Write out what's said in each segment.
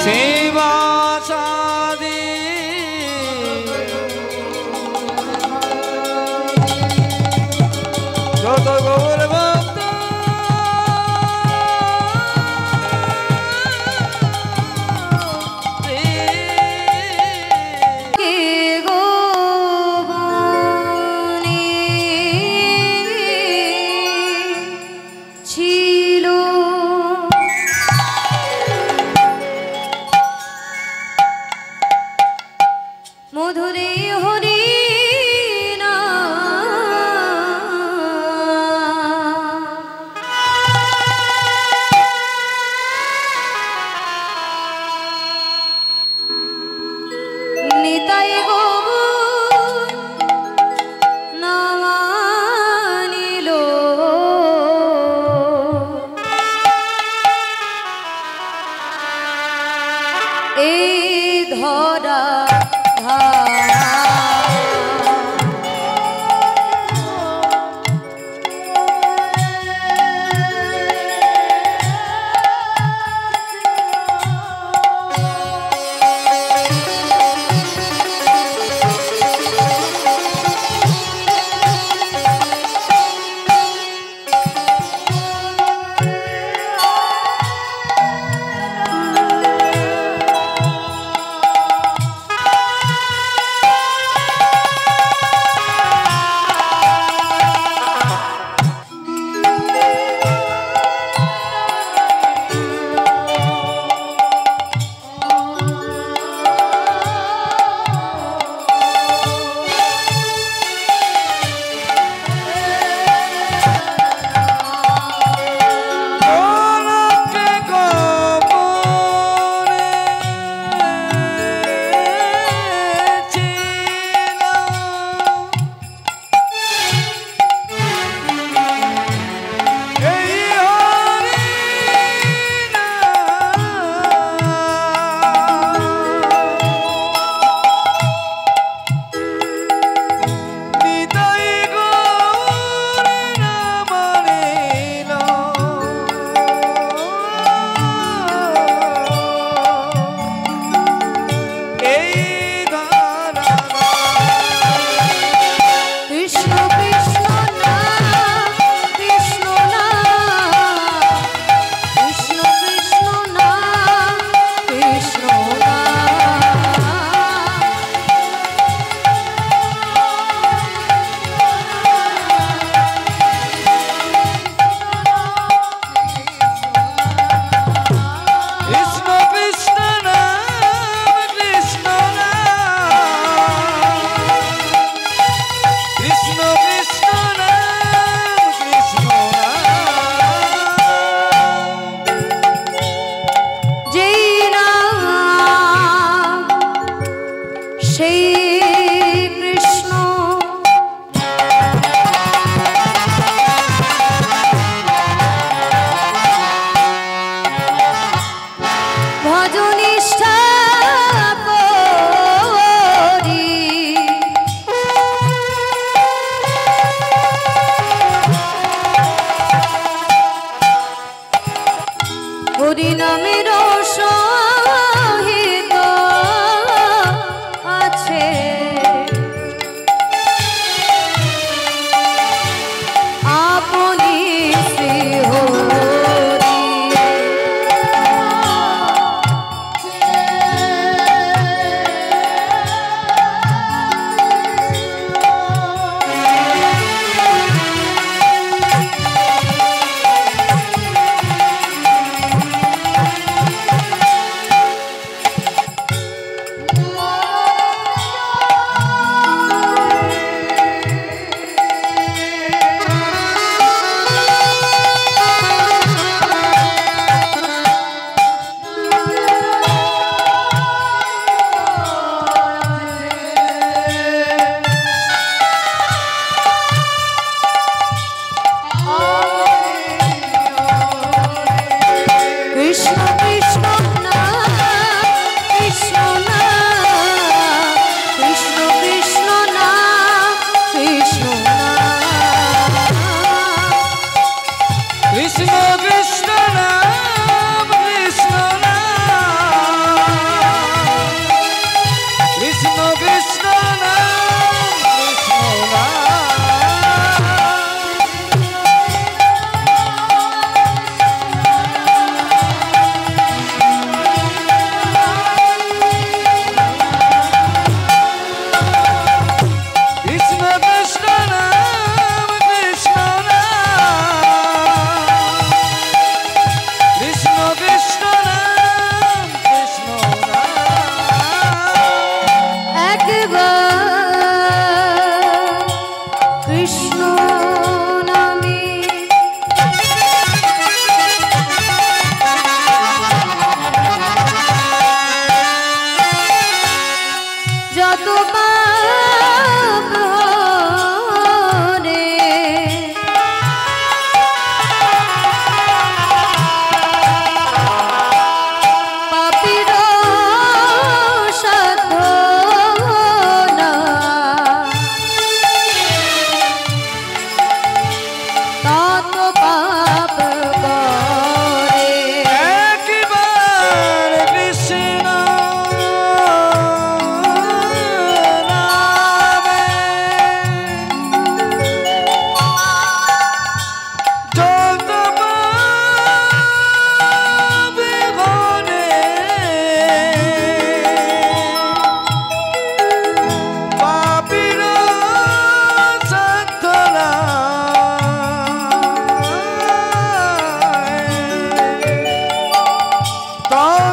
সেবাসাদি যত গৌর ভক্ত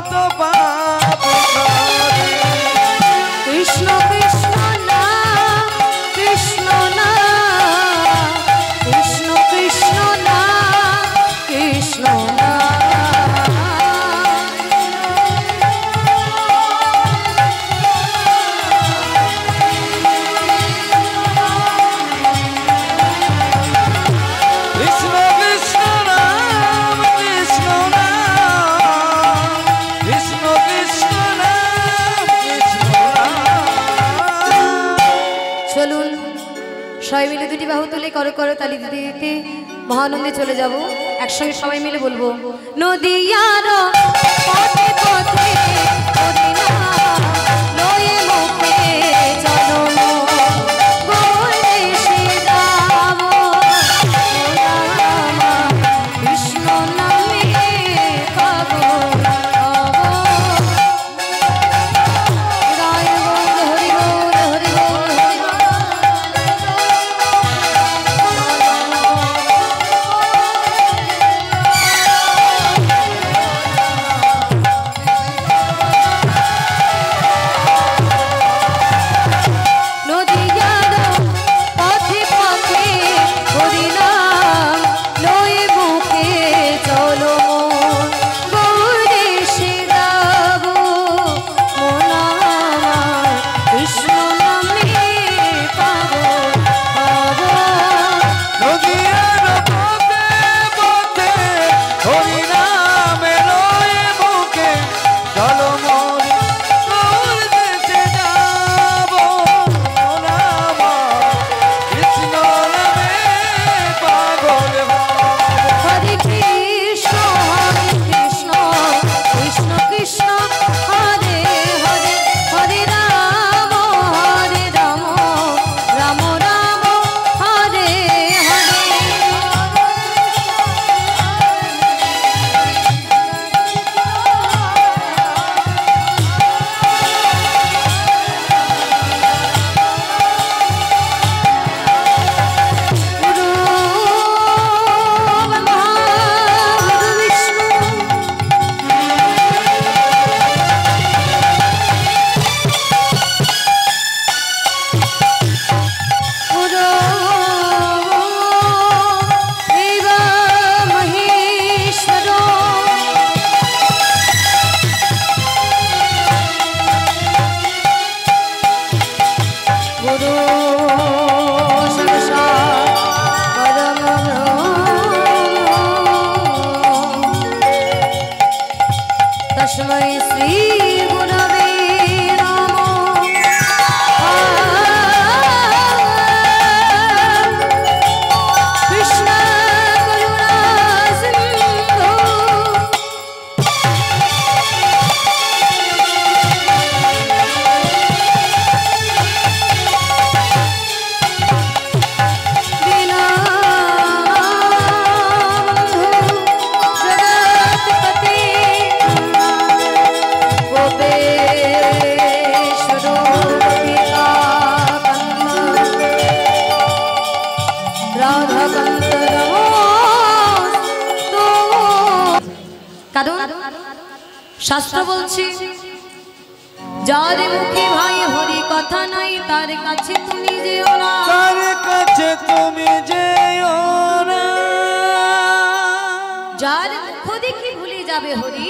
কত পাপ করে। কৃষ্ণ কৃষ্ণ না কৃষ্ণ না কৃষ্ণ কৃষ্ণ না কৃষ্ণ না সবাই মিলে দুটি বাহু তুলে করো করো তালি দিতে দিতে মহানন্দে চলে যাব। একসঙ্গে সবাই মিলে বলবো নদিয়ার পথে পথে লয়ে মুখে চলো গোল দেশে যাব কৃষ্ণ নামে পাবো রায় বল হরি বল হরি বল হরি বল। শাস্ত্র বলছে যার মুখে ভাই হরি কথা নাই তার কাছে তুমি যেও না, তার কাছে তুমি যেও না। যার মুখ দেখে ভুলে যাবে হরি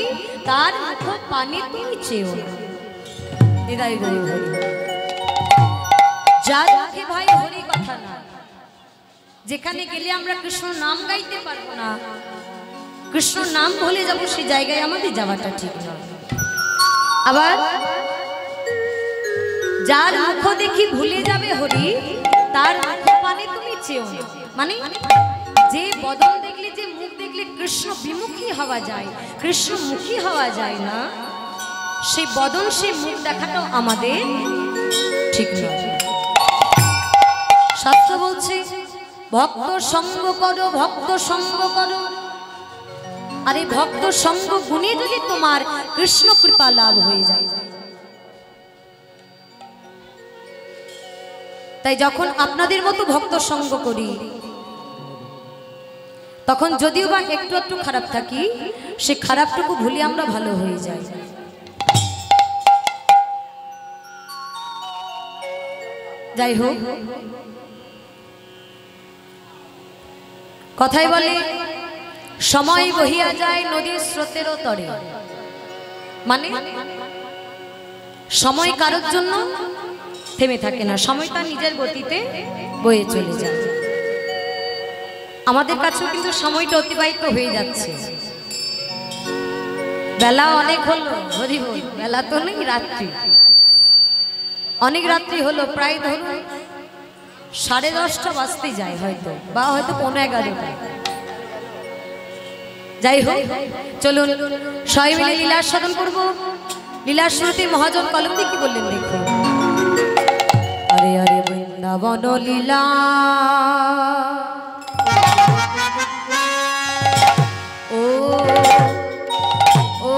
তার মুখ পানে তুমি চেও না। দিদাই গো যার মুখে ভাই হরি কথা নাই, যেখানে গেলে আমরা কৃষ্ণ নাম গাইতে পারবো না, কৃষ্ণ নাম ভুলে যাবো, সেই জায়গায় আমাদের যাওয়াটা ঠিক নয়। আবার যার মুখ দেখি ভুলে যাবে হরি তার মুখ পানে তুমি চেও না, মানে যে বদন দেখলে যে মুখ দেখলে কৃষ্ণ বিমুখী হওয়া যায়, কৃষ্ণ মুখী হওয়া যায় না, সেই বদন সেই মুখ দেখাটাও আমাদের ঠিক নয়। শাস্ত্র বলছে ভক্ত সঙ্গ করো, ভক্ত সঙ্গ করো। আর এই ভক্ত সঙ্গ গুণে যদি তোমার কৃষ্ণ কৃপা লাভ হয়ে যায়, তাই যখন আপনাদের মতো ভক্ত সঙ্গ করি তখন যদিও বা একটু একটু খারাপ থাকি, সে খারাপটুকু ভুলে আমরা ভালো হয়ে যাই। যাই হোক, কথাই বলে সময় বহিয়া যায় নদীর স্রোতেরও তরে, মানে সময় কারোর জন্য থেমে থাকে না, সময় তার নিজের গতিতে বয়ে চলে যায়। আমাদের কাছেও কিন্তু সময়টা অতিবাহিত হয়ে যাচ্ছে, বেলা অনেক হলো, হরি বল, বেলা তো নেই, রাত্রি অনেক, রাত্রি হলো, প্রায় ধরুন 10:30 বাজতে যায় হয়তো, বা হয়তো 11:15। যাই হোক, চলুন সবাই মিলে লীলার সাধন করব। লীলার শুরুতে মহাজন কলমটি কি বললেন দেখুন। আরে আরে বৃন্দাবন লীলা, ও ও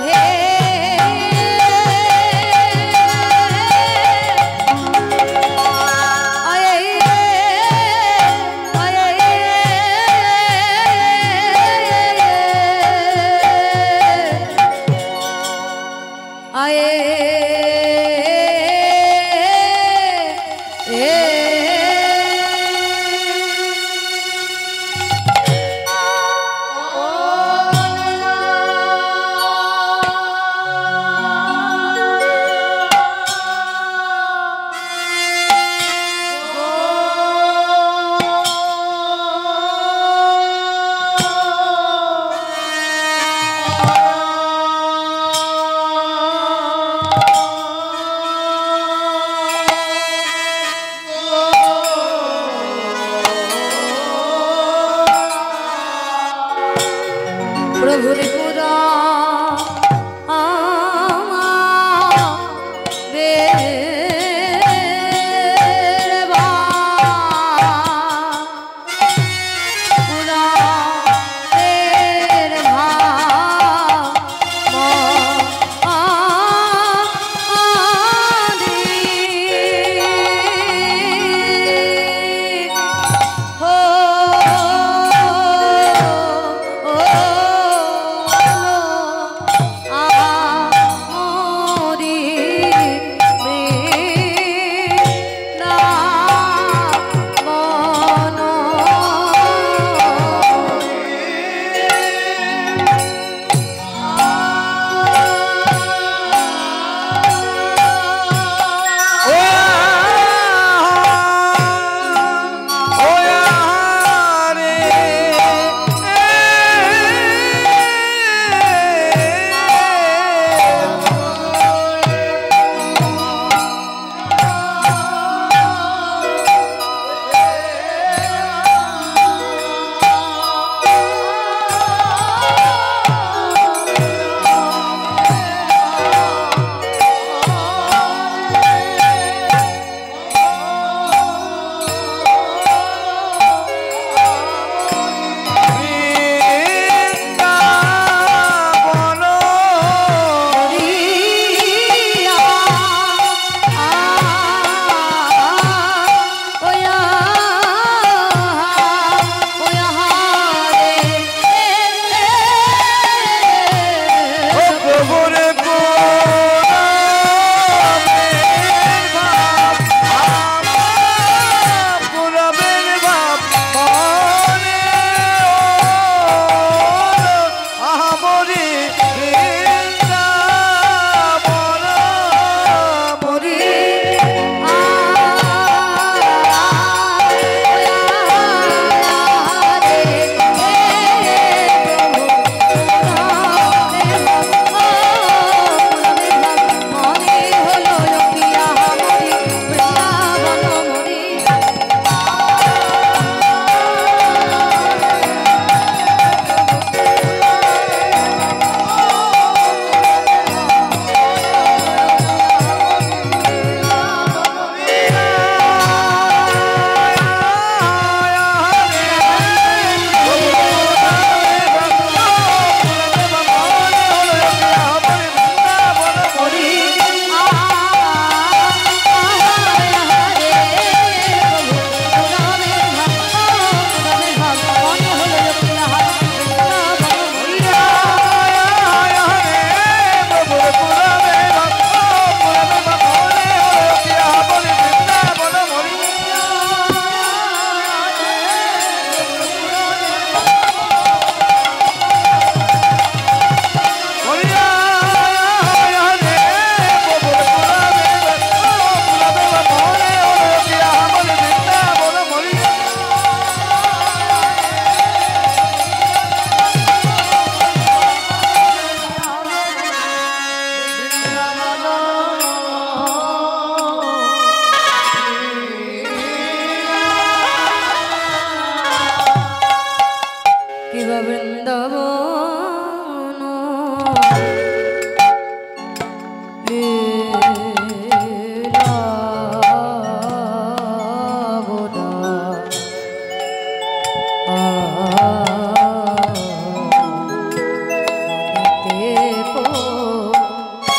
হে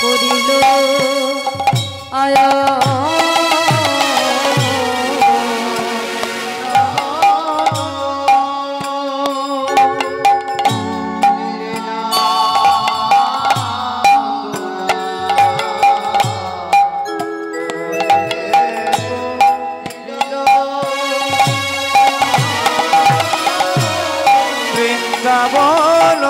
করিল আয়া বৃন্দাবন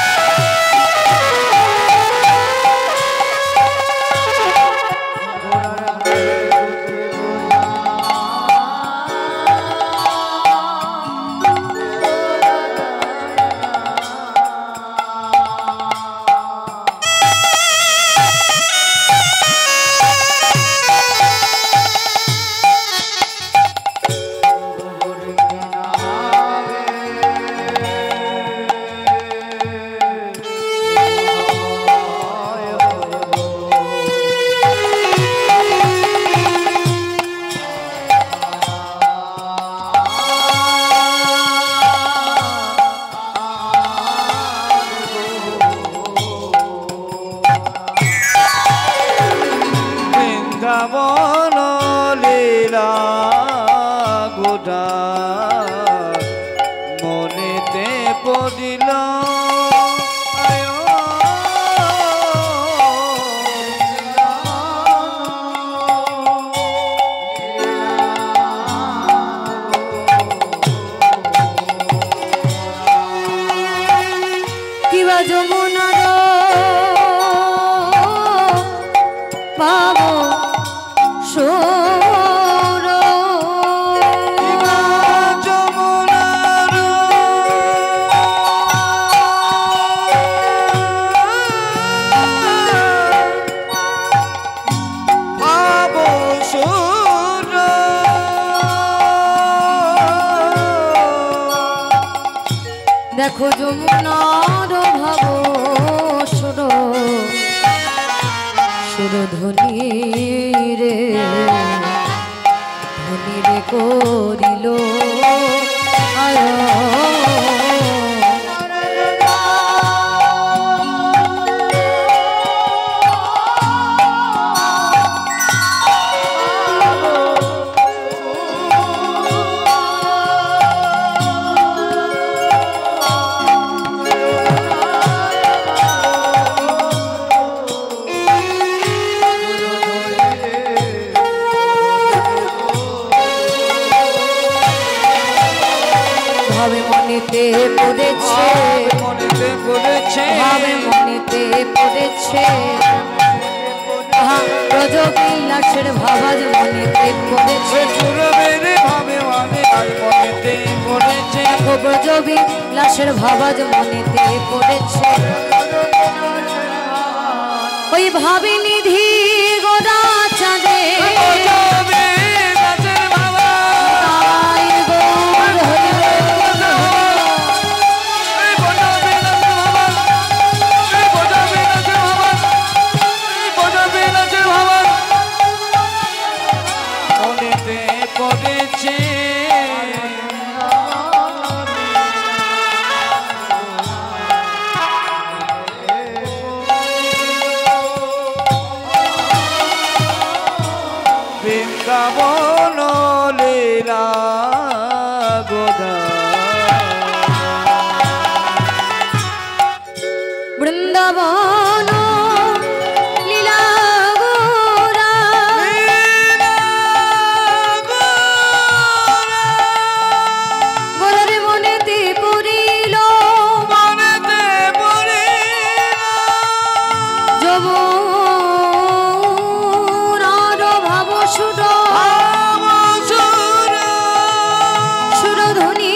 বৃন্দাবন লীলা গোটা মনেতে পদিল কিবা যমুনার পাব সুর যমুনার পাব সুর দেখো যমুনার ভাব সুর সুরধ্বনি রে ধ্বনি রে করিল আয় ভাবে মনেতে পড়েছে মনেতে পড়েছে ভাবে মনেতে পড়েছে ব্রজবিলাসের ভাবাজ মনেতে পড়েছে সুরবের ভাবে ভাবে আর মনেতে পড়েছে ব্রজবিলাসের ভাবাজ মনেতে পড়েছে ওই ভাবি নিধি গোদা চাঁদে বৃন্দাবন লীলা গোদা বৃন্দাবন লীলা গোরা গোরারে মনেতে পড়িল মনেতে পড়িল যমুনার ভাব সুর সুরধ্বনি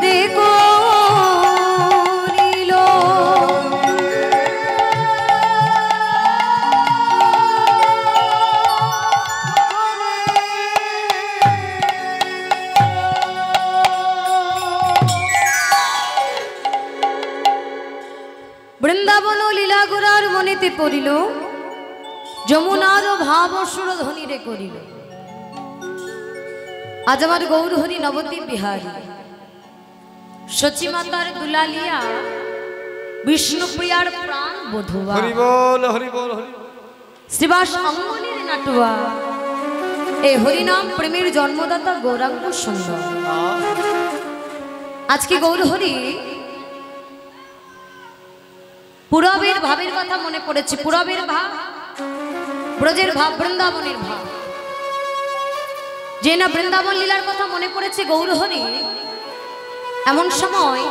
রে করিল বৃন্দাবন লীলা গোরার মনেতে পড়িল যমুনার ভাব সুর ধ্বনি রে করিল আজ আমার গৌরহরি নবদ্বীপ বিহারী সচিমাতার দুলালিয়া বিষ্ণুপ্রিয়ার প্রাণ বধুয়া হরি বল হরি বল হরি শ্রীবাস অঙ্গনের নাটুয়া এই হরিনাম প্রেমের জন্মদাতা গৌরাঙ্গ সুন্দর। আজকে গৌর হরি পুরবের ভাবের কথা মনে পড়েছে। পুরবের ভাব, ব্রজের ভাব, বৃন্দাবনের ভাব। যে না বৃন্দাবন লীলার কথা মনে পড়েছে গৌর হরি, এমন সময়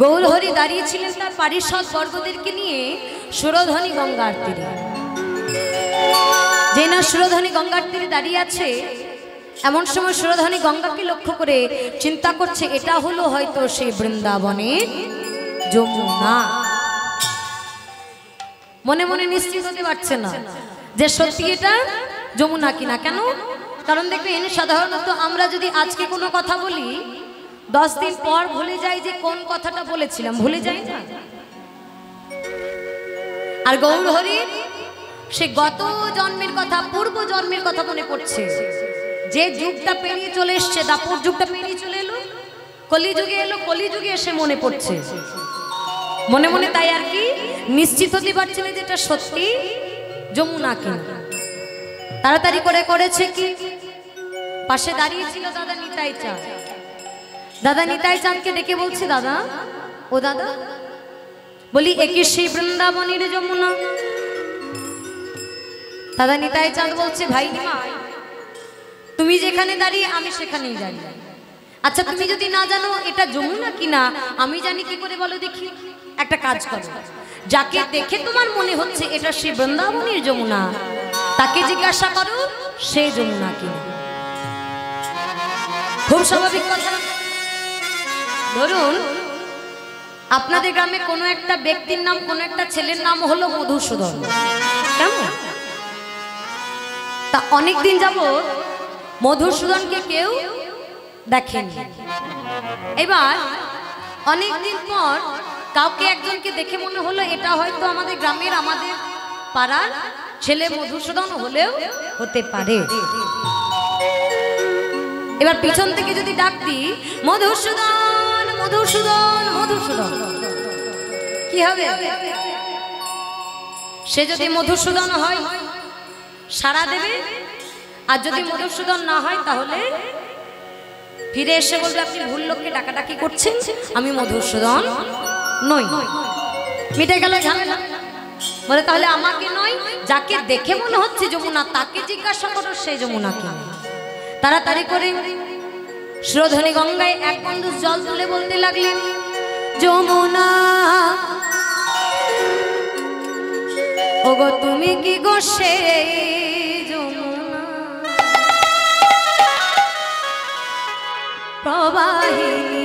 গৌর হরি দাঁড়িয়েছিলেন তার পারিষদ বর্গদেরকে নিয়ে সুরধনী গঙ্গার তীরে। যে না সুরধনী গঙ্গার তীরে দাঁড়িয়ে আছে, এমন সময় সুরধনী গঙ্গাকে লক্ষ্য করে চিন্তা করছে, এটা হলো হয়তো সেই বৃন্দাবনের যমুনা। মনে মনে নিশ্চিত হতে পারছে না যে সত্যি এটা যমুনা কিনা। কেন? কারণ দেখবেন সাধারণত আমরা যদি আজকে কোনো কথা বলি, 10 দিন পর ভুলে যাই যে কোন কথাটা বলেছিলাম, ভুলে যাই না। আর গৌর হরির সে গত জন্মের কথা, পূর্ব জন্মের কথা মনে পড়ছে। যে যুগটা পেরিয়ে চলে এসছে, দাপর যুগটা পেরিয়ে চলে এলো, কলিযুগে এলো, কলিযুগে এসে মনে পড়ছে মনে মনে। তাই আর কি নিশ্চিত হতে পারছে না যে এটা সত্যি যমুনা কিনা। তাড়াতাড়ি করে করেছে কি, পাশে দাঁড়িয়েছিল দাদা নিতাই চাঁদ। দাদা নিতাই চাঁদকে ডেকে বলছে, দাদা, ও দাদা, বলি একে সেই বৃন্দাবনের যমুনা? দাদা নিতাই চাঁদ বলছে, ভাই নিমাই, তুমি যেখানে দাঁড়িয়ে আমি সেখানেই দাঁড়িয়ে। আচ্ছা, তুমি যদি না জানো এটা যমুনা কিনা, আমি জানি কি করে বলো দেখি? একটা কাজ করো, যাকে দেখে তোমার মনে হচ্ছে এটা সে বৃন্দাবনের যমুনা, তাকে জিজ্ঞাসা করো সে যমুনা কিনা। খুব স্বাভাবিক কথা। ধরুন আপনাদের গ্রামে কোনো একটা ব্যক্তির নাম, কোনো একটা ছেলের নাম হলো মধুসূদন, কেমন? তা অনেকদিন যাবত মধুসূদনকে কেউ দেখেনি। এবার অনেকদিন পর কাউকে একজনকে দেখে মনে হলো এটা হয়তো আমাদের গ্রামের, আমাদের পাড়ার ছেলে মধুসূদন হলেও হতে পারে। এবার পিছন থেকে যদি ডাক দিই, মধুসূদন মধুসূদন মধুসূদন, কি হবে? সে যদি মধুসূদন হয় সাড়া দেবে, আর যদি মধুসূদন না হয় তাহলে ফিরে এসে বলবে আপনি ভুল লোককে ডাকাডাকি করছেন, আমি মধুসূদন নই। মিটে গেল ঝামেলা। বলে তাহলে আমাকে নয়, যাকে দেখে মনে হচ্ছে যমুনা তাকে জিজ্ঞাসা করো সেই যমুনা কিনা। তাড়াতাড়ি করে সুরধনী গঙ্গায় এক বন্ধু জল তুলে বলতে লাগলেন, যমুনা ওগো তুমি কি গো সেই যমুনা প্রবাহিনী?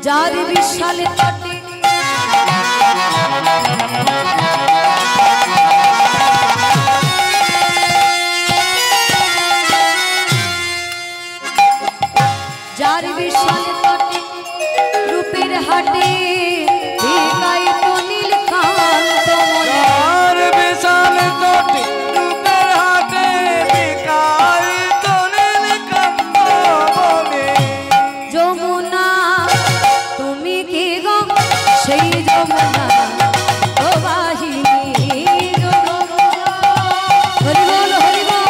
যার বিশাল তটে যার বিশাল তটে রূপের হাটে বিকায় তো নীলকান্ত মনে। যার বিশাল তটে রূপের হাটে বিকায় তো নীলকান্ত মনে। যমুনা তুমি কি গো সেই যমুনা প্রবাহিনী? হরি বল হরি বল।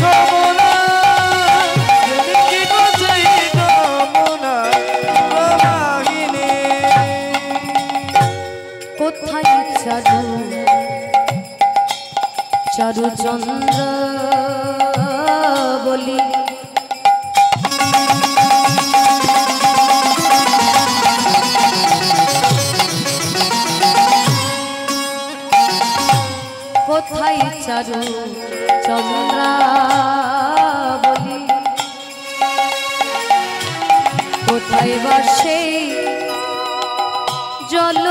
যমুনা তুমি কি গো সেই যমুনা প্রবাহিনী? কোথায় চারু চারু চন্দ্র বলি কোথায় চারু চন্দ্র কোথায় বসে জল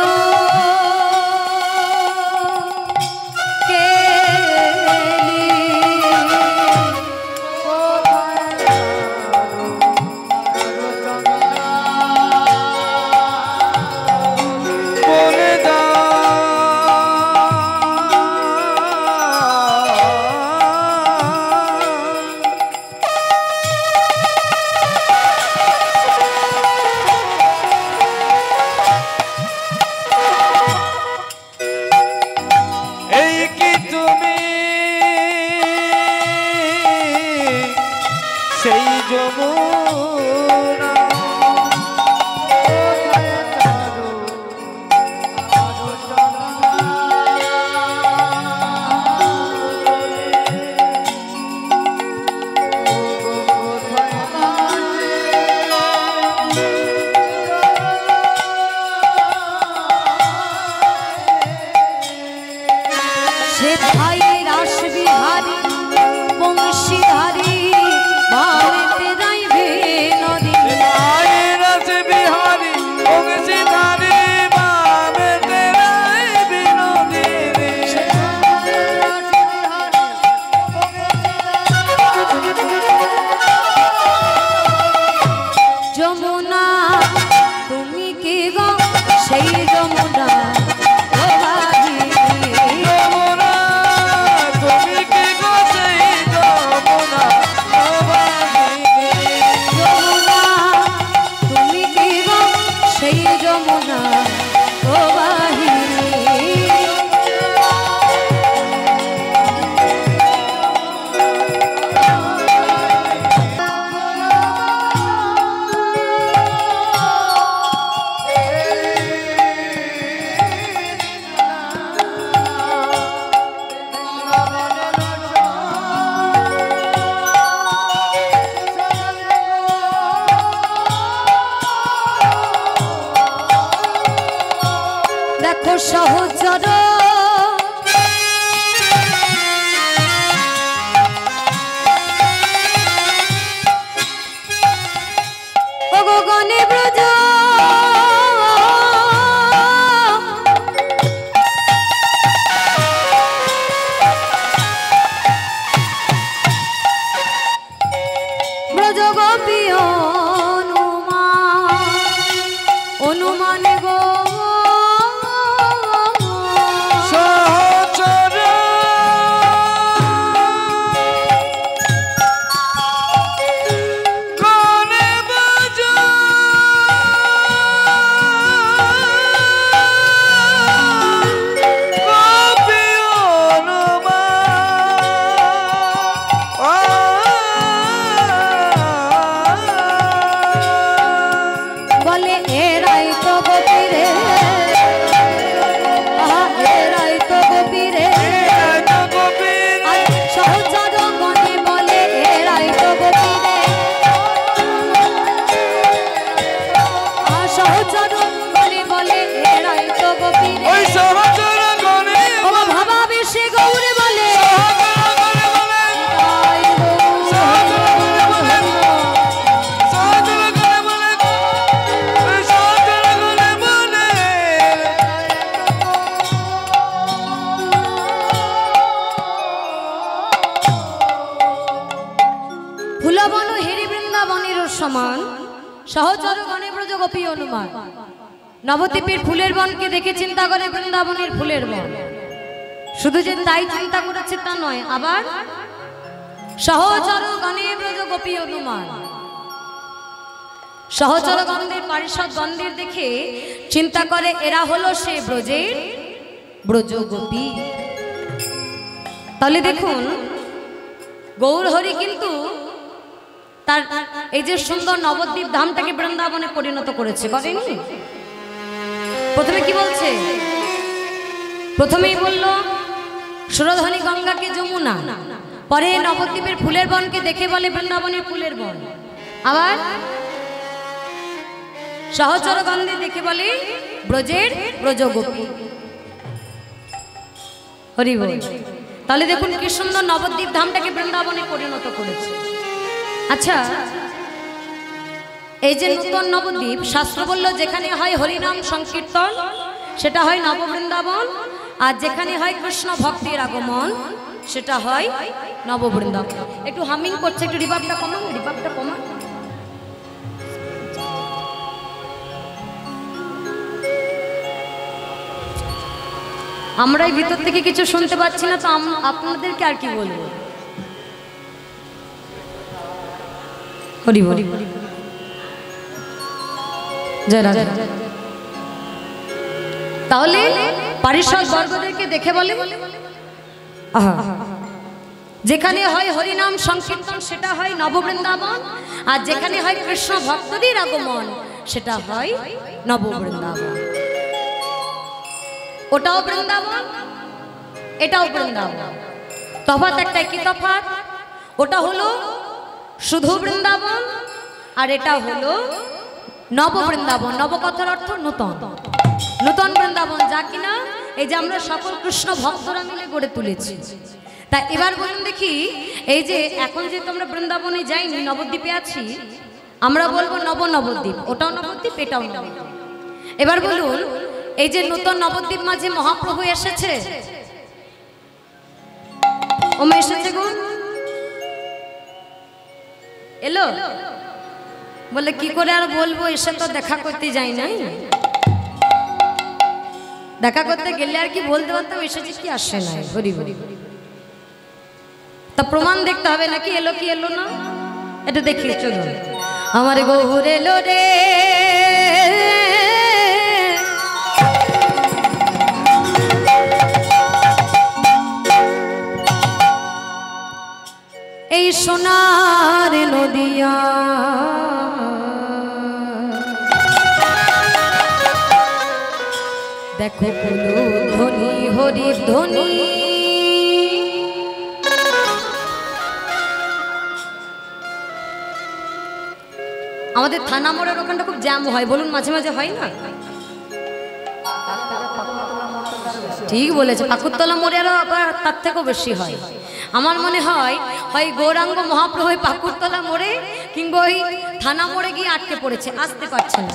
সহচর গগনে ব্রজ ব্রজ গোপী অনুমান গো সমান সহচর গণে ব্রজ গোপী অনুমান। নবদ্বীপের ফুলের বনকে দেখে চিন্তা করে বৃন্দাবনের ফুলের বন। শুধু যে তাই চিন্তা করেছে তা নয়, আবার সহচর গণে ব্রজ গোপী অনুমান। সহচর গন্ধের পারিষদ গন্ধের দেখে চিন্তা করে এরা হলো সে ব্রজের ব্রজ গোপী। তাহলে দেখুন গৌর হরি কিন্তু তার এই যে সুন্দর নবদ্বীপ ধামটাকে বৃন্দাবনে পরিণত করেছে, করেনি? প্রথমে কি বলছে? প্রথমেই বলল সুরধনী গঙ্গাকে যমুনা, পরে নবদ্বীপের ফুলের বনকে দেখে বলে বৃন্দাবনের ফুলের বন, আবার সহচর গন্ধে দেখে বলে ব্রজের ব্রজগোপী। হরি বল। তাহলে দেখুন কি সুন্দর নবদ্বীপ ধামটাকে বৃন্দাবনে পরিণত করেছে। আচ্ছা এই যে নূতন নবদ্বীপ শাস্ত্র বলল যেখানে হয় হরিনাম সংকীর্তন সেটা হয় নববৃন্দাবন, আর যেখানে হয় কৃষ্ণ ভক্তির আগমন সেটা হয় নববৃন্দাবন। একটু হামিং করছে, একটু রিভাবটা কমান, রিভাবটা কমান। আমরাই ভিতর থেকে কিছু শুনতে পাচ্ছি না, তো আপনাদেরকে আর কি বলবো। হরি হরি জয় রাধা। তাহলে পারিষদ বর্গদেরকে দেখে বলে যেখানে হয় হরিনাম সংকীর্তন সেটা হয় নববৃন্দাবন, আর যেখানে হয় কৃষ্ণ ভক্তদের আগমন সেটা হয় নববৃন্দাবন। ওটাও বৃন্দাবন, এটাও বৃন্দাবন, তফাৎ একটাই। কি তফাৎ? ওটা হলো শুধু বৃন্দাবন, আর এটা হলো নববৃন্দাবন। নব কথার অর্থ নূতন, নূতন বৃন্দাবন, যা কিনা এই যে আমরা সকল কৃষ্ণ ভক্তরা মিলে গড়ে তুলেছি। তা এবার বলুন দেখি, এই যে এখন যে তোমরা বৃন্দাবনে যাইনি, নবদ্বীপে আছি, আমরা বলবো নব নবদ্বীপ, ওটাও নবদ্বীপ, এটাও নবদ্বীপ। এবার বলুন, এই যে নূতন নবদ্বীপ মাঝে মহাপ্রভু এসেছে, ওমা এসেছে গো, এলো? বলে কি করে আর বলবো, এসে তো দেখা করতে যাই নাই, দেখা করতে গেলে আর কি বলতে পারতাম এসেছি কি আসে নাই। হরি হরি। তা প্রমাণ দেখতে হবে নাকি এলো কি এলো না, এটা দেখি। চলো, আমার গৌর এলো রে, এই সোনার নদিয়া, দেখো কুলো ধ্বনি হরি ধ্বনি, আমাদের থানা মোড়ের ওখানটা খুব জ্যাম হয়, বলুন মাঝে মাঝে হয় না? ঠিক বলেছে, পাকুড়তলা মোড়ে আরো আবার তার থেকেও বেশি হয়। আমার মনে হয় হয় গৌরাঙ্গ মহাপ্রভু পাকুড়তলা মোড়ে কিংবা ওই থানা মোড়ে গিয়ে আটকে পড়েছে, আসতে পারছে না।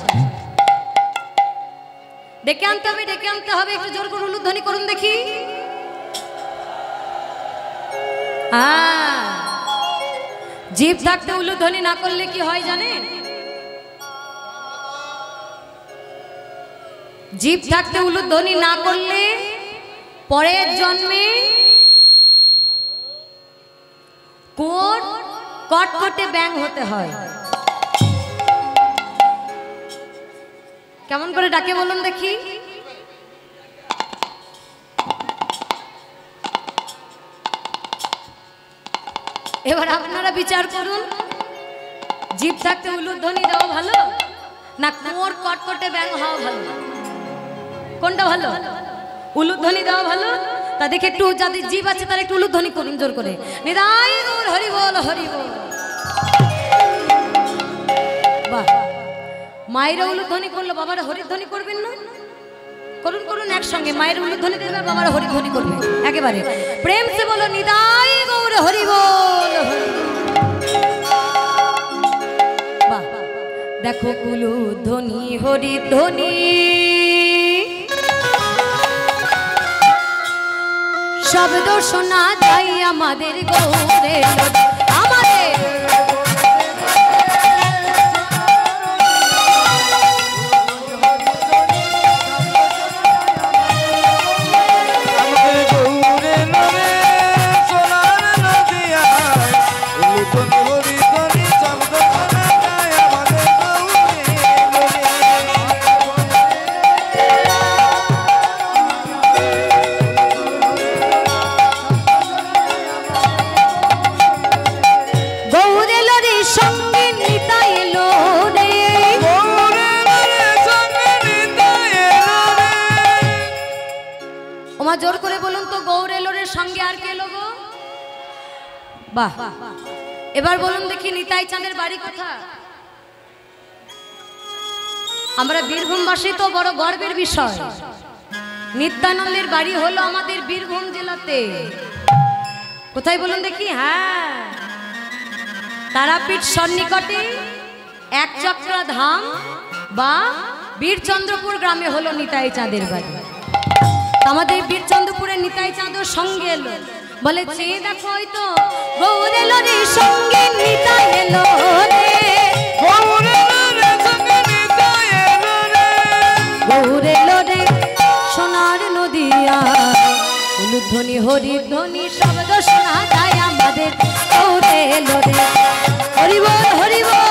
ডেকে আনতে হবে, ডেকে আনতে হবে। একটু জোর করে উলুধ্বনি করুন দেখি। জিভ থাকতে উলুধ্বনি না করলে কি হয় জানেন? জিভ থাকতে উলুধ্বনি না করলে পরের জন্মে কটকটে ব্যাং হতে হয়। কেমন করে ডাকে বলুন দেখি। এবার আপনারা বিচার করুন, জিভ থাকতে উলুধ্বনি দেওয়া ভালো না কোর কটকটে ব্যাং হওয়া ভালো? কোনটা ভালো? উলুধ্বনি দেওয়া ভালো। তা দেখে একটু যাদের জিভ আছে তারা একটু উলুধ্বনি করুন জোর করে, নিদাই গৌর হরি বল হরি বল। বাহ, মায়েরা উলুধ্বনি করলো, বাবারা হরিধ্বনি করবেন না? করুন করুন একসঙ্গে, মায়ের উলুধ্বনি দেবে, বাবারা হরিধ্বনি করবে একেবারে প্রেম সে বলো, নিদাই গৌর হরি বল। বাহ, দেখো উলুধ্বনি হরিধ্বনি, শব্দ শোনা যায় আমাদের গৌরে, আমাদের জোর করে বলুন তো, গৌর এলোরের সঙ্গে আর কে এলো গো? বাহ, এবার বলুন দেখি নিতাই চাঁদের বাড়ি কোথায়? আমরা বীরভূমবাসী তো বড় গর্বের বিষয়, নিত্যানন্দের বাড়ি হলো আমাদের বীরভূম জেলাতে। কোথায় বলুন দেখি? হ্যাঁ, তারাপীঠ সন্নিকটে একচক্রা ধাম বা বীরচন্দ্রপুর গ্রামে হলো নিতাই চাঁদের বাড়ি। আমাদের বীরচন্দ্রপুরের নিতাই চাঁদের সঙ্গে এলো, বলে চেয়ে দেখো হয়তো গৌর এলো রে সঙ্গে নিতাই এলো রে, গৌর এলো রে সঙ্গে নিতাই এলো রে, গৌর এলো রে সোনার নদিয়া, উলুধ্বনি হরিধ্বনি শব্দ শোনা যায় আমাদের গৌর এলো রে। হরি বল হরি বল।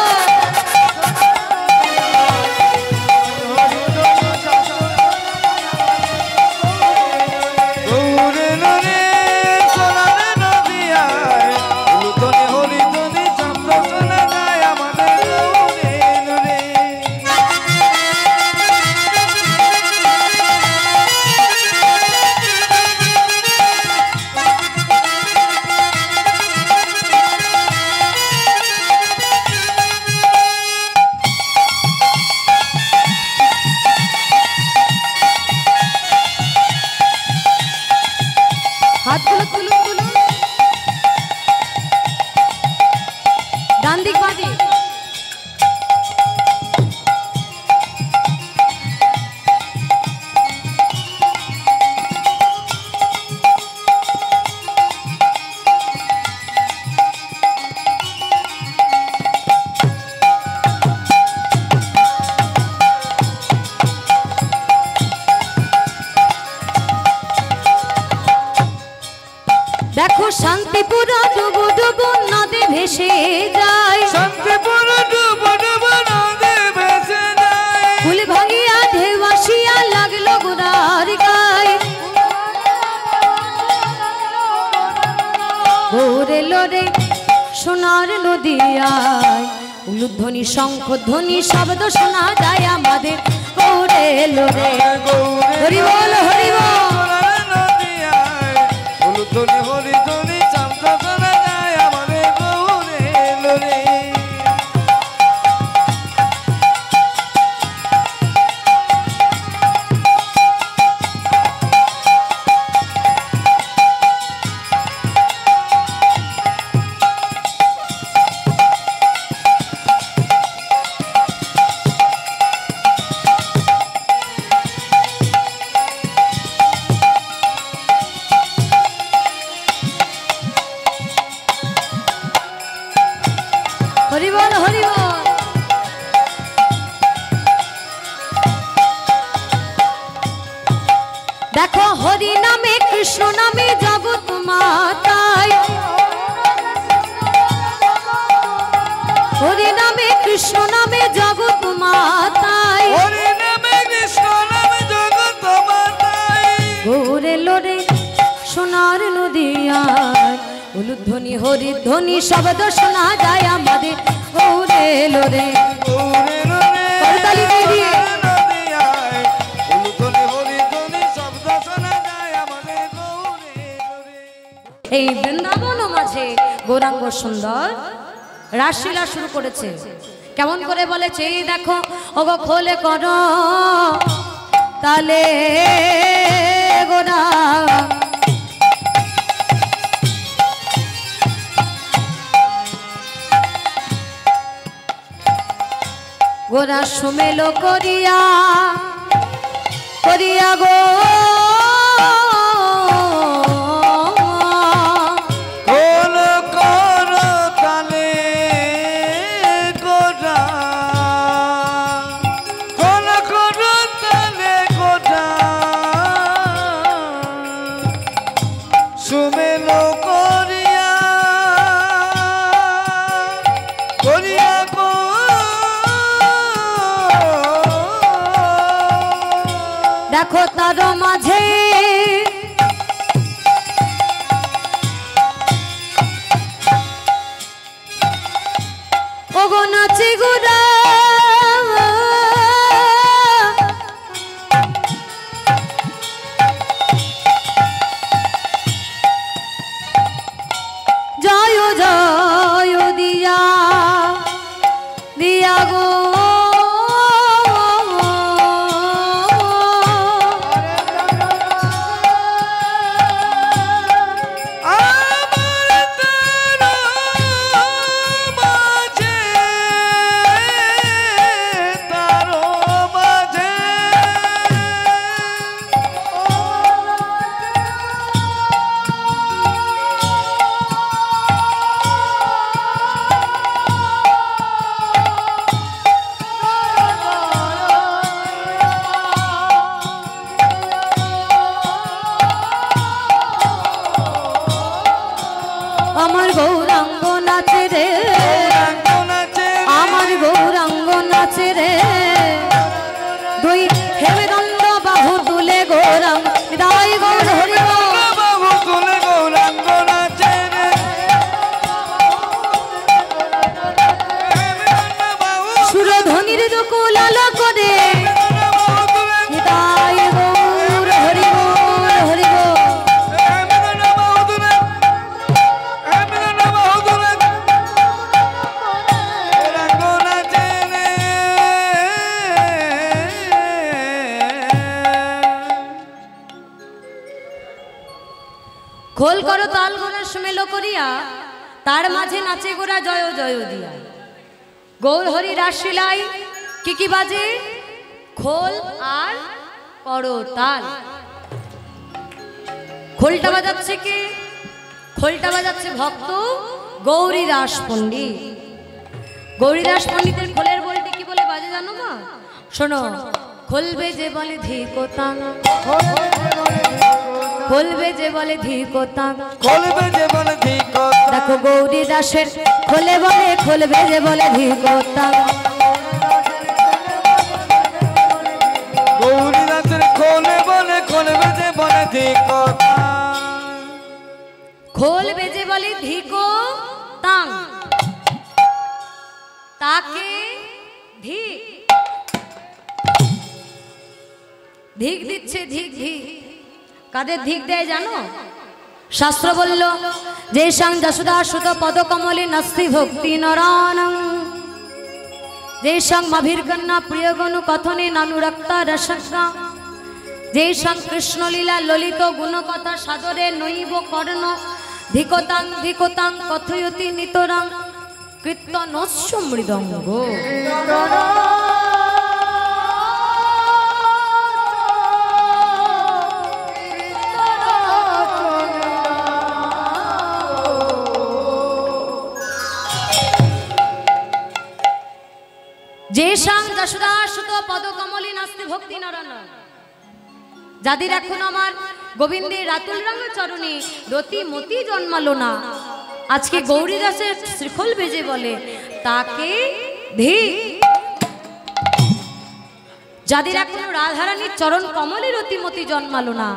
হাতগুলো তুলুন তুলুন, ডান দিক বাঁ দিক। দেখো শান্তিপুর ডুবু ডুবু নদী ভেসে যায়, শান্তিপুর ডুবু ডুবু নদী ভেসে যায়, ফুল ভাঙিয়া ঢেউ আসিয়া লাগলো গোড়ার গায়ে, গৌর এলো রে সোনার নদিয়ায়, উলুধ্বনি শঙ্খ ধ্বনি শব্দ শোনা যায় আমাদের গৌর এলো রে। হরি বল হরি বল। উলুধ্বনি হরিধ্বনি শব্দ শোনা যায় আমাদের গৌর এলো রে। হরি বল হরি বল। দেখো হরি নামে কৃষ্ণ নামে জগৎ মাতায়, হরি নামে কৃষ্ণ নামে জগৎ মাতায়, হরি নামে কৃষ্ণ নামে জগৎ মাতায়, গৌর এলো রে সোনার নদিয়ায়, উলুধ্বনি হরিধ্বনি শব্দ শোনা যায় আমাদের গৌর এলো রে। গৌর এলো রে করতালি দিয়ে দিয়ে। নদিয়ায়, উলুধ্বনি হরিধ্বনি শব্দ শোনা যায় আমাদের গৌর এলো রে। এই বৃন্দাবন মাঝে গৌরাঙ্গ সুন্দর রাসলীলা শুরু করেছে। কেমন করে বলেছে দেখো ওগো খোলে করো তালে গোরা, গোরা সুমেলো করিয়া করিয়া গো খোল করো তালে গোরা, খোল করো তালে গোরা, সুমেলো করিয়া করিয়া গো, দেখো তার মাঝে ওগো নাচে গোরা, জয় জয় দিয়া দিয়া গো, আমার তার মাঝে দুকুল আলো করে নিতাই গৌর হরি বল হরি বল। খোল করো তাল গোড়া সুমেলো করিয়া, তার মাঝে নাচে গোড়া জয় জয় দিয়া। গৌর হরি রাসলীলাই কি কি বাজে? খোল আর করো তাল। খোলটা বাজাচ্ছে কে? খোলটা বাজাচ্ছে ভক্ত গৌরীদাস পণ্ডিত। গৌরীদাস পণ্ডিতের খোলের বলটি কি বলে বাজে জানো মা? শোনো, খোলবে যে বলে ধিকোতাং, খোলবে যে বলে ধিকোতাং, খোলবে যে বলে ধিকোতাং। দেখো গৌরীদাসের খোলে বলে খোলবে যে বলে ধিকোতাং। গৌরীদাসের খোলে বলে খোলবে যে বলে ধিকোতাং। খোলবে যে বলে ধিকোতাং, তাকে ধিক ধিক দিচ্ছে, ধিক ধিক। কাদের ধিক দেয় জানো? শাস্ত্র বলল যে সাং যশোদা সুত পদকমলে নাস্তি ভক্তি নরানং, যে সাং মাভির কন্যা প্রিয় গণু কথনে নানুরক্তা রসজ্ঞা, যে সাং কৃষ্ণলীলা ললিত গুণকথা সাদরে নৈব কর্ণ, ধিকোতাং ধিকোতাং কথয়তি নিতরাং কীর্তনস্য মৃদঙ্গ। যে সাং যশোদা সুত পদকমলে নাস্তি ভক্তি নরানং, যাদের এখন আমার গোবিন্দের রাতুল রঙ চরণে রতি মতি জন্মালো না, আজকে গৌরীদাসের শ্রীখোল বেজে বলে তাকে ধিক। যাদের এখনো রাধারানীর চরণ কমলে রতিমতি জন্মালো না,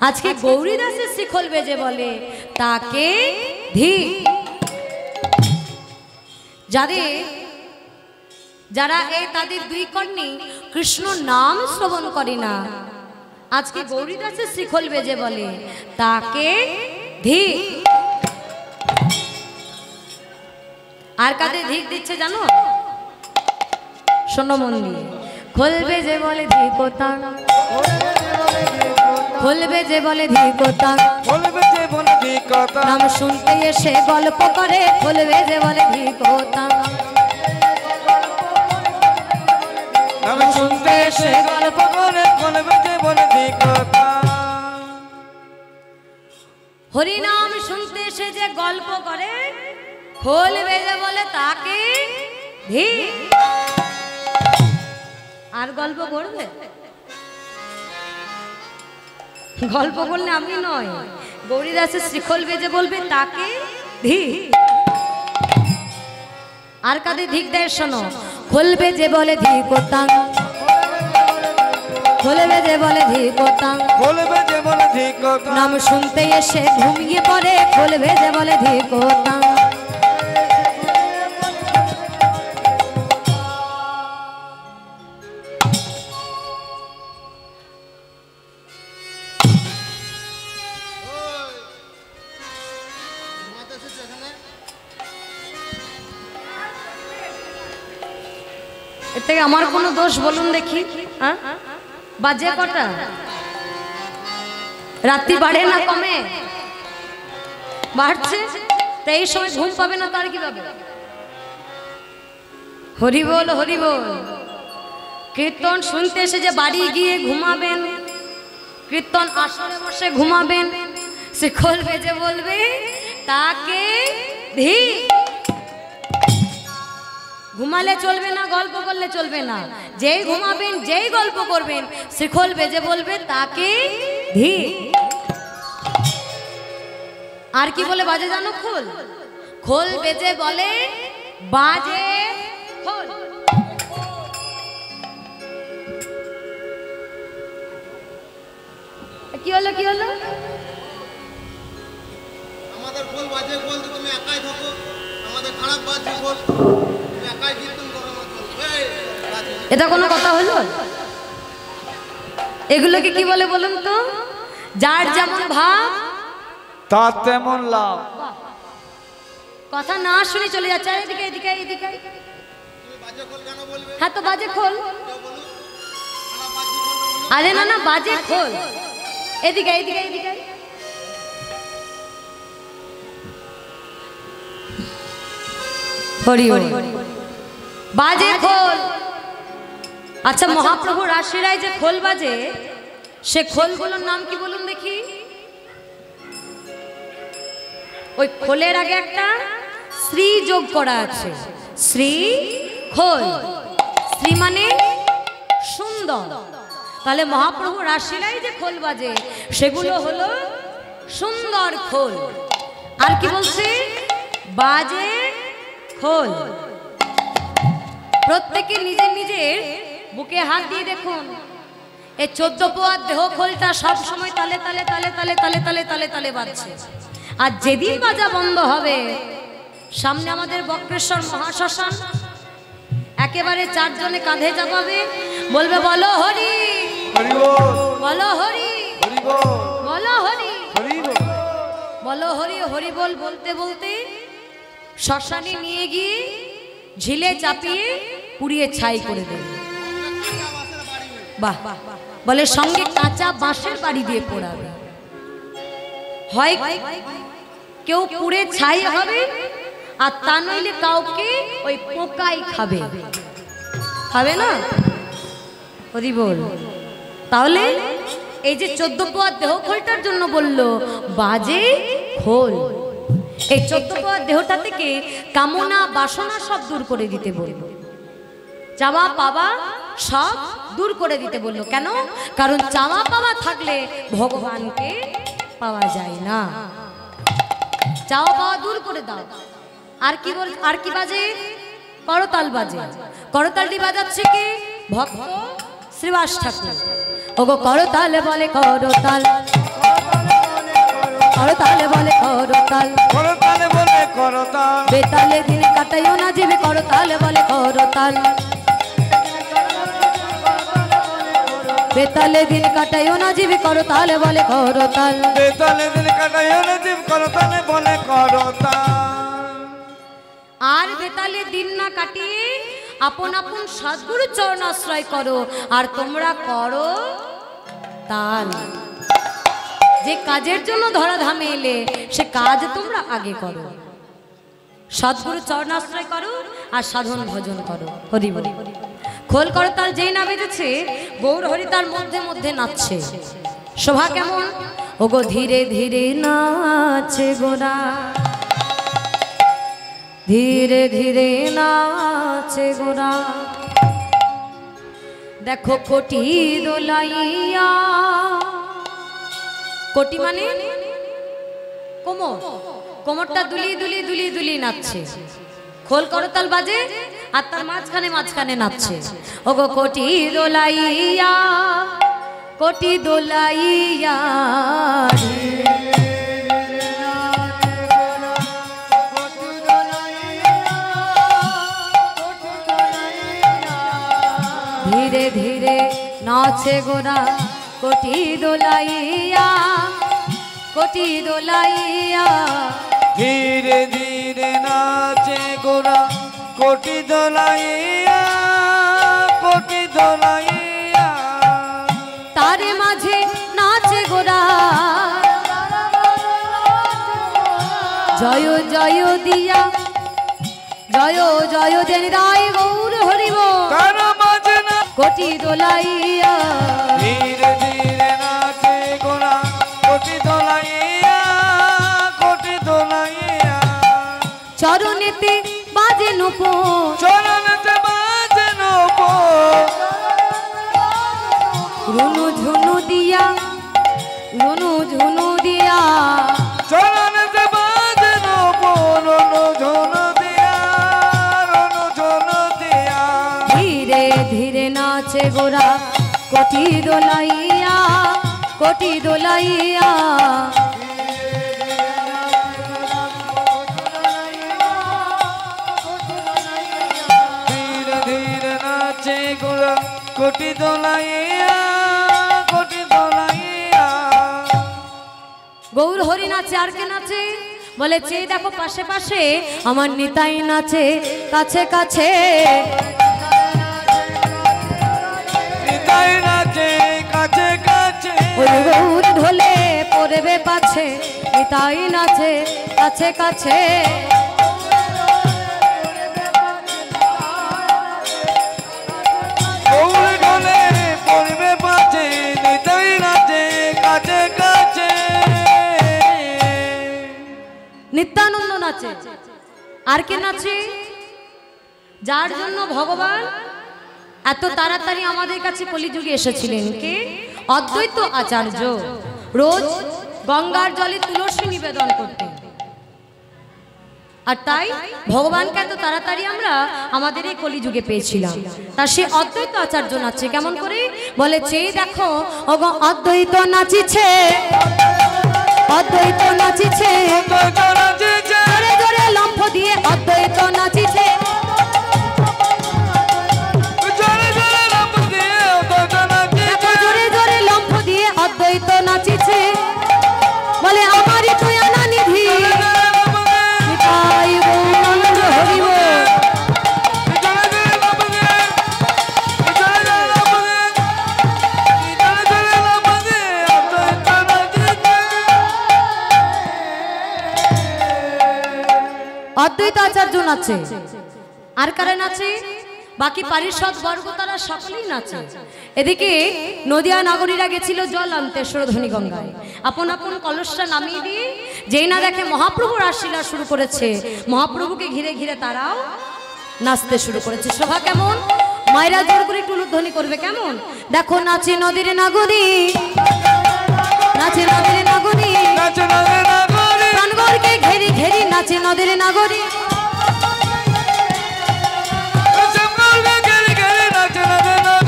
আজকে গৌরীদাসের শ্রীখোল বেজে বলে তাকে ধিক। যারা এই তাদের দুই কর্ণে কৃষ্ণ নাম শ্রবণ করে না, আজকে গৌরীদাসের শ্রীখোল বেজে বলে তাকে ধিক। আর কাদের ধিক দিচ্ছে জানো? শোনো মন দিয়ে। খোলবে যে বলে ধিকোতাং, খোলবে যে বলে ধিকোতাং, খোলবে যে বলে ধিকোতাং। নাম শুনতে এসে গল্প করে খোলবে যে বলে ধিকোতাং, নাম শুনতে এসে গল্প করে খোলবে যে বলে ধিকোতাং। হরি নাম শুনতে এসে যে গল্প করে খোলবে যে বলে তাকে ধিক। আর গল্প করবে? গল্প করলে আমি নয়, গৌরীদাসের শ্রীখোল বেজে বলবে তাকে ধিক। আর কাদের ধিক দেয় শোনো? খোলবে যে বলে ধিকোতাং, খোলবে যে বলে ধিকোতাং, খোলবে যে বলে ধিকোতাং। নাম শুনতে এসে ঘুমিয়ে পড়ে খোলবে যে বলে ধিকোতাং। এর থেকে আমার কোনো দোষ বলুন দেখি? বাজে কটা? রাত্রি বাড়ে না কমে? বাড়ছে। তো এই সময় ঘুম পাবে না তার কি পাবে? হরি বল হরি বল। কীর্তন শুনতে এসে যে বাড়ি গিয়ে ঘুমাবেন, কীর্তন আসরে বসে ঘুমাবেন, শ্রীখোল বেজে বলবে তাকে ধিক। ঘুমালে চলবে না, গল্প করলে চলবে না। যেই ঘুমাবেন, যেই গল্প করবেন, শ্রীখোল বেজে বলবে তাকে ধিক। আর কি বলে বাজে জানো? খোল। খোল বেজে বলে বাজে খোল। কি হলো কি হলো? আমাদের খোল বাজে খোল, তুমি একাই থাকো। আমাদের খারাপ বাজে খোল, তুমি একাই কীর্তন করো। আমার খোল এটা কোনো কথা হলো? এগুলোকে কি বলে বলুন তো? যার যেমন ভাব তার তেমন লাভ। কথা না শুনে চলে যাচ্ছে এদিকে এদিকে এদিকে। তুমি বাজে খোল কেন বলবে? হ্যাঁ তো বাজে খোল। কেউ বলুন। শালা বাজে খোল বলুন। আরে না না বাজে খোল। এদিকে এদিকে এদিকে। হরি হরি বাজে খোল। আচ্ছা মহাপ্রভু রাশিরায় যে খোল বাজে সে খোলগুলোর নাম কি বলুন দেখি? ওই খোলের আগে একটা শ্রী যোগ করা আছে। শ্রী খোল। শ্রী মানে সুন্দর। তাহলে মহাপ্রভু রাশিরায় যে খোল বাজে সেগুলো হলো সুন্দর খোল। আর কি বলছে? বাজে খোল। প্রত্যেকে নিজের নিজের বুকে হাত দিয়ে দেখুন এই 14 পোয়ার দেহ খোলটা সব সময় তালে তালে তালে তালে তালে তালে তালে তালে বাজছে। আর যেদিন বাজা বন্ধ হবে সামনে আমাদের বক্রেশ্বর মহাশ্মশান, একেবারে 4 জনে কাঁধে চাপাবে, বলবে বলো হরি হরি বল, বলো হরি হরি বল, বলো হরি হরি বল। বলো হরি হরি বল বলতে বলতে শ্মশানে নিয়ে গিয়ে ঝিলে চাপিয়ে পুড়িয়ে ছাই করে দেবে। বাহ, বলে সঙ্গে কাঁচা বাঁশের বাড়ি দিয়ে পোড়াবে। হয় কেউ পুড়ে ছাই হবে আর তা নইলে কাউকে ওই পোকাই খাবে। খাবে না? হরি বল। তাহলে এই যে 14 পোয়ার দেহ খোলটার জন্য বলল বাজে খোল। এই 14 পোয়ার দেহটা থেকে কামনা বাসনা সব দূর করে দিতে বলল, চাওয়া পাওয়া সব দূর করে দিতে বলল। কেন? কারণ চাওয়া পাওয়া থাকলে ভগবানকে পাওয়া যায় না। চাওয়া পাওয়া দূর করে দাও। আর কি বল? আর কি বাজে? করতাল বাজে। করতালটি বাজাচ্ছে কি? ভক্ত শ্রীবাস ঠাকুর। ওগো করতাল বলে করতাল, করতাল বলে করতাল, করতালে বলে করতাল, বেতালে দিন কাটাইও না জীবে, করতাল বলে করতাল, বেতালে দিন কাটাইও না জীবে, করতাল বলে করতাল। বেতালে দিন কাটাইও না জীব, করতালে বলে করতাল। আর বেতালে দিন না কাটিয়ে আপন আপন সদ্গুরু চরণ আশ্রয় করো। আর তোমরা করো তাল। যে কাজের জন্য ধরাধামে এলে সে কাজ তোমরা আগে করো। সদ্গুরু চরণ আশ্রয় করো আর সাধন ভজন করো। হরি বল। খোল করতাল যেই না বেজেছে গৌর হরি তার মধ্যে মধ্যে নাচছে। শোভা কেমন? ওগো ধীরে ধীরে নাচে গোরা, ধীরে ধীরে নাচে গোরা, দেখো কোটি দোলাইয়া। কোটি মানে কোমর, কোমরটা দুলি দুলি দুলি দুলি নাচছে। খোল করতাল বাজে আর তার মাঝখানে মাঝখানে নাচছে। ওগো কোটি দোলাইয়া, কোটি দোলাইয়া, ধীরে ধীরে নাচে গোরা, কোটি দোলাইয়া, কোটি দোলাইয়া, ধীরে ধীরে নাচে গোরা, কোটি দোলাইয়া, কোটি দোলাইয়া। তার মাঝে নাচে গোরা, জয় জয় দিয়া, জয় জয় দেন রায় গৌর হরিব, তার মাঝে না কোটি দোলাইয়া, ধীরে ধীরে নাচে গোরা, কোটি দোলাইয়া, কোটি দোলাইয়া। চরণেতে বাজে নূপুর, চরণেতে বাজে নূপুর, রুনু ঝুনু দিয়া, রুনু ঝুনু দিয়া, চরণেতে বাজে নূপুর, রনু ঝনু দিয়া, রনু ঝনু দিয়া। ধীরে ধীরে নাচে গোরা, কোটি দোলাইয়া, কোটি দোলাইয়া, ধীরে ধীরে নাচে গোরা কোটি দোলাইয়া কোটি দোলাইয়া। গৌর হরি নাচে, আর কে নাচে? বলে চেয়ে দেখো পাশে পাশে আমার নিতাই নাচে কাছে কাছে। নিতাই নাচে কাছে কাছে। ওই গৌর ঢোলে পড়বে পাছে, নিতাই নাচে কাছে কাছে। গৌর ঢোলে পড়বে পাছে, নিতাই নাচে কাছে কাছে। নিত্যানন্দ নাচে, আর কে নাচে? যার জন্য ভগবান এত তাড়াতাড়ি আমাদের কাছে কলিযুগে এসেছিলেন, কে? অদ্বৈত আচার্য। রোজ গঙ্গার জলে তুলসী নিবেদন করতেন, আর তাই ভগবানকে এত তাড়াতাড়ি আমরা আমাদের এই কলিযুগে পেয়েছিলাম। তা সে অদ্বৈত আচার্য নাচে কেমন করে? বলে চেয়ে দেখো ওগো অদ্বৈত নাচিছে, অদ্বৈত নাচিছে, জোরে জোরে লম্ফ দিয়ে অদ্বৈত নাচিছে। দেখো জোরে জোরে লম্ফ দিয়ে অদ্বৈত নাচিছে। বলে আমারই তুয়ানা নিধি নিতাই গৌরাঙ্গ হরি বল। অদ্বৈত আচার্য নাচে, আর কারা নাচে? বাকি পারিষদ বর্গ তারা সকলেই নাচে। এদিকে নদিয়া নগরীরা গেছিল জল আনতে সুরধনী গঙ্গায়, আপন আপন কলসটা নামিয়ে দিয়ে যেই না দেখে মহাপ্রভুর আশীর্বাদ শুরু করেছে, মহাপ্রভুকে ঘিরে ঘিরে তারাও নাচতে শুরু করেছে। শোভা কেমন? মায়েরা জোর করে একটু উলুধ্বনি করবে কেমন? দেখো নাচে নদীর নাগরী, নাচে নদীর নাগরী, প্রাণগড়কে ঘেরি ঘেরি নাচে নদীর নাগরী।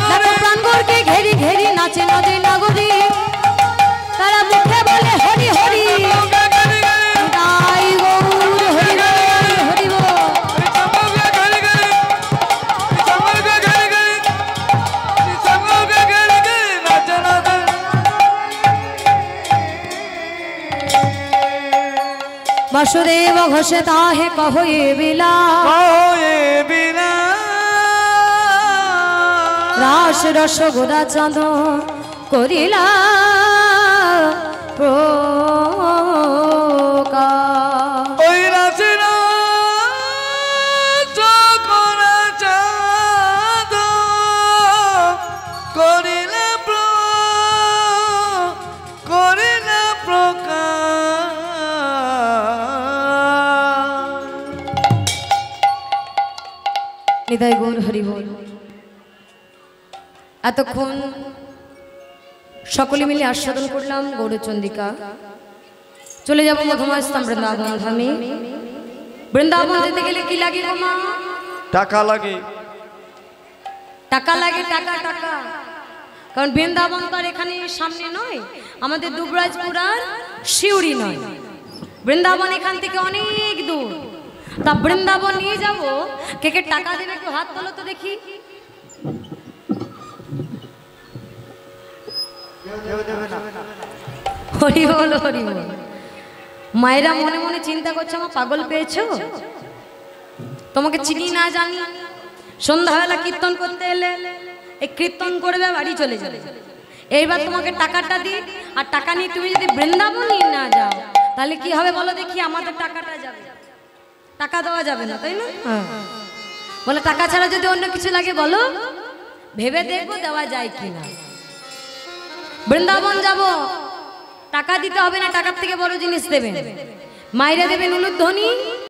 দেখো প্রাণগড়কে ঘেরি ঘেরি নাচে নদীর নাগরী। তারা মুখে বলে হরি হরি, নিতাই গৌর হরি বল, হরি বল। বাসুদেব ঘোষে তাহে কহয়ে বিলা, রাস রস গোদা চাঁদ করিলা প্রকাশ। ওই রাসের চকরা চাঁদ করিলে প্রকাশ। নিতাই গৌর হরি বল। এতক্ষণ সকলে মিলে আস্বাদন করলাম গৌরচন্দিকা। চলে যাব মধুময়স্থান বৃন্দাবন ধামে। বৃন্দাবন যেতে গেলে কি লাগে গো মা? টাকা লাগে। টাকা লাগে, টাকা টাকা। কারণ বৃন্দাবন তো আর এখানে সামনে নয়, আমাদের দুবরাজপুর আর শিউরি নয়, বৃন্দাবন এখান থেকে অনেক দূর। তা বৃন্দাবন নিয়ে যাব, কে কে টাকা দেবে একটু হাত তোলো তো দেখি। হরি বল, হরি বল। মায়েরা মনে মনে চিন্তা করছে আমার পাগল পেয়েছো, তোমাকে চিনি না জানি, সন্ধ্যাবেলা কীর্তন করতে এলে এই কীর্তন করবে বাড়ি চলে যাবে। এইবার তোমাকে টাকাটা দিই, আর টাকা নিয়ে তুমি যদি বৃন্দাবন নিয়ে না যাও তাহলে কি হবে বলো দেখি? আমাদের টাকাটা যাবে, টাকা দেওয়া যাবে না, তাই না? বলে টাকা ছাড়া যদি অন্য কিছু লাগে বলো, ভেবে দেখবো দেওয়া যায় কিনা। বৃন্দাবন যাব, টাকা দিতে হবে না, টাকার থেকে বড় জিনিস দেবেন। মায়েরা দেবেন উলুধ্বনি,